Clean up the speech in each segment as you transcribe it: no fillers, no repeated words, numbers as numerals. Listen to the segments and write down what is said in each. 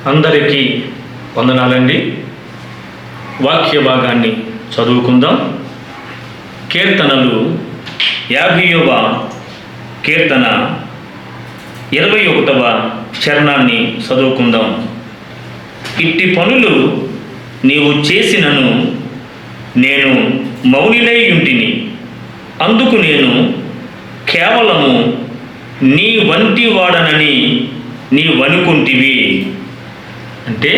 అందరికీ వందనాలండి. వాక్య భాగాన్ని చదువుకుందాం. కీర్తనలు 50వ కీర్తన 21వ చరణాన్ని చదువుకుందాం. ఇట్టి పనులు నీవు చేసినను నేను మౌనినై యుంటిని, అందుకు నేను కేవలము నీ వంటి వాడనని నీవనుకుంటివి. అంటే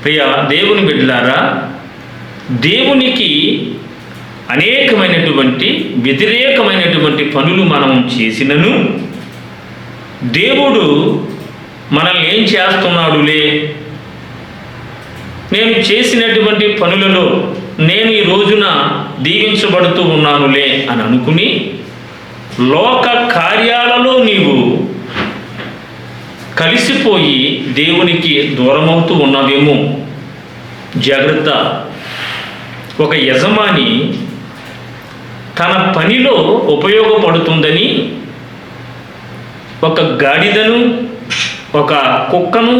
ప్రియ దేవుని బిడ్డలారా, దేవునికి అనేకమైనటువంటి వ్యతిరేకమైనటువంటి పనులు మనం చేసినను దేవుడు మనల్ని ఏం చేస్తున్నాడులే, నేను చేసినటువంటి పనులలో నేను ఈ రోజున దీవించబడుతూ ఉన్నానులే అని అనుకుని లోక కార్యాలలో నీవు కలిసిపోయి దేవునికి దూరమవుతూ ఉన్నావేమో. జాగ్రత్త. ఒక యజమాని తన పనిలో ఉపయోగపడుతుందని ఒక గాడిదను ఒక కుక్కను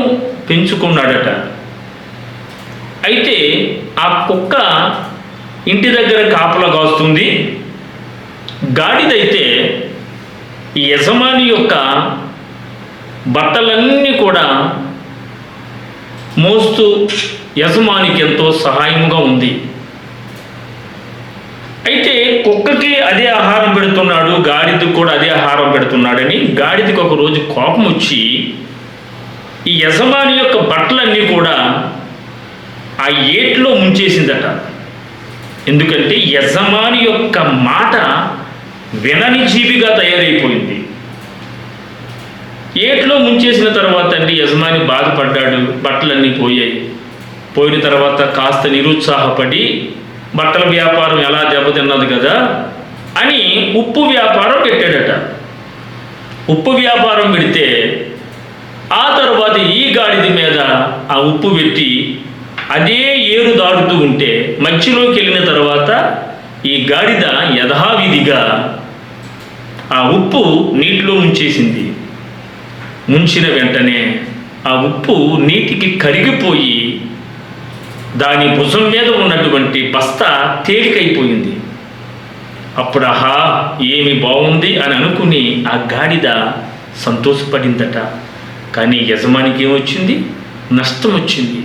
పెంచుకున్నాడట. అయితే ఆ కుక్క ఇంటి దగ్గర కాపలా కాస్తుంది, గాడిదైతే ఈ యజమాని యొక్క బట్టలన్నీ కూడా మోస్తూ యజమానికి ఎంతో సహాయముగా ఉంది. అయితే కుక్కకి అదే ఆహారం పెడుతున్నాడు, గాడిదకు కూడా అదే ఆహారం పెడుతున్నాడని గాడిదకి ఒక రోజు కోపం వచ్చి ఈ యజమాని యొక్క బట్టలన్నీ కూడా ఆ ఏట్లో ముంచేసిందట. ఎందుకంటే యజమాని యొక్క మాట వినని జీవిగా తయారైపోయింది. ఏట్లో ముంచేసిన తర్వాత అండి యజమాని బాధపడ్డాడు. బట్టలన్నీ పోయాయి. పోయిన తర్వాత కాస్త నిరుత్సాహపడి బట్టల వ్యాపారం ఎలా దెబ్బతిన్నది కదా అని ఉప్పు వ్యాపారం పెట్టాడట. ఉప్పు వ్యాపారం పెడితే ఆ తర్వాత ఈ గాడిద మీద ఆ ఉప్పు పెట్టి అదే ఏరు దాటుతూ ఉంటే మధ్యలోకి వెళ్ళిన తర్వాత ఈ గాడిద యథావిధిగా ఆ ఉప్పు నీటిలో ముంచేసింది. ముంచిన వెంటనే ఆ ఉప్పు నీటికి కరిగిపోయి దాని భుజం మీద ఉన్నటువంటి బస్తా తేలికైపోయింది. అప్పుడు ఆహా ఏమి బాగుంది అని అనుకుని ఆ గాడిద సంతోషపడిందట. కానీ యజమానికి ఏమొచ్చింది? నష్టం వచ్చింది.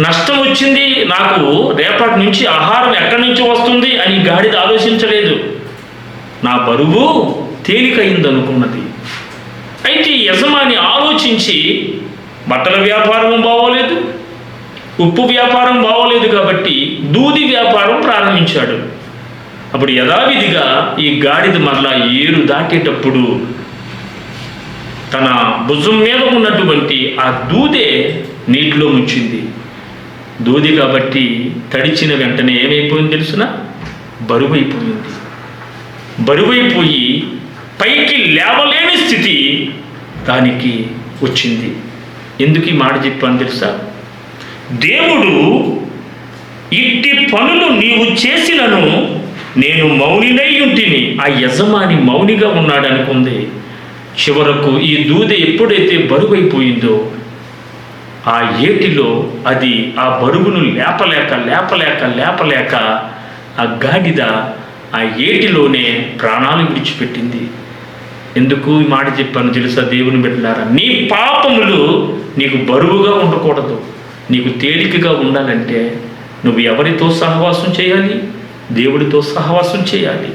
నష్టం వచ్చింది. నాకు రేపటి నుంచి ఆహారం ఎక్కడి నుంచి వస్తుంది అని గాడిద ఆలోచించలేదు. నా బరువు తేలికైంది అనుకున్నది. అయితే యజమాని ఆలోచించి బట్టల వ్యాపారం బాగోలేదు, ఉప్పు వ్యాపారం బాగోలేదు కాబట్టి దూది వ్యాపారం ప్రారంభించాడు. అప్పుడు యథావిధిగా ఈ గాడిద మరలా ఏరు దాటేటప్పుడు తన భుజం మీద ఉన్నటువంటి ఆ దూదే నీటిలో ముంచింది. దూది కాబట్టి తడిచిన వెంటనే ఏమైపోయింది తెలుసునా? బరువైపోయింది. బరువైపోయి పైకి లేవలేని స్థితి దానికి వచ్చింది. ఎందుకు ఈ మాట చెప్పాను తెలుసా? దేవుడు ఇట్టి పనులు నీవు చేసినను నేను మౌనినై యుంటిని. ఆ యజమాని మౌనిగా ఉన్నాడు అనుకుంది. చివరకు ఈ దూదె ఎప్పుడైతే బరువైపోయిందో ఆ ఏటిలో అది ఆ బరువును లేపలేక ఆ గాడిద ఆ ఏటిలోనే ప్రాణాలు విడిచిపెట్టింది. ఎందుకు ఈ మాట చెప్పాను తెలుసా దేవుని బిడ్డలారా? నీ పాపములు నీకు బరువుగా ఉండకూడదు. నీకు తేలికగా ఉండాలంటే నువ్వు ఎవరితో సహవాసం చేయాలి? దేవుడితో సహవాసం చేయాలి.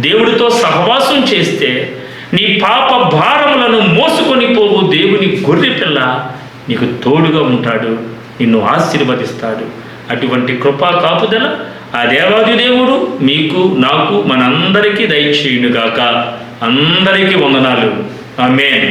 దేవుడితో సహవాసం చేస్తే నీ పాప భారములను మోసుకొని పోవు దేవుని గొర్రె పిల్ల నీకు తోడుగా ఉంటాడు, నిన్ను ఆశీర్వదిస్తాడు. అటువంటి కృపా కాపుదల ఆ దేవాది దేవుడు మీకు నాకు మనందరికీ దయచేయునుగాక. అందరికీ వందనాలు. ఆమేన్.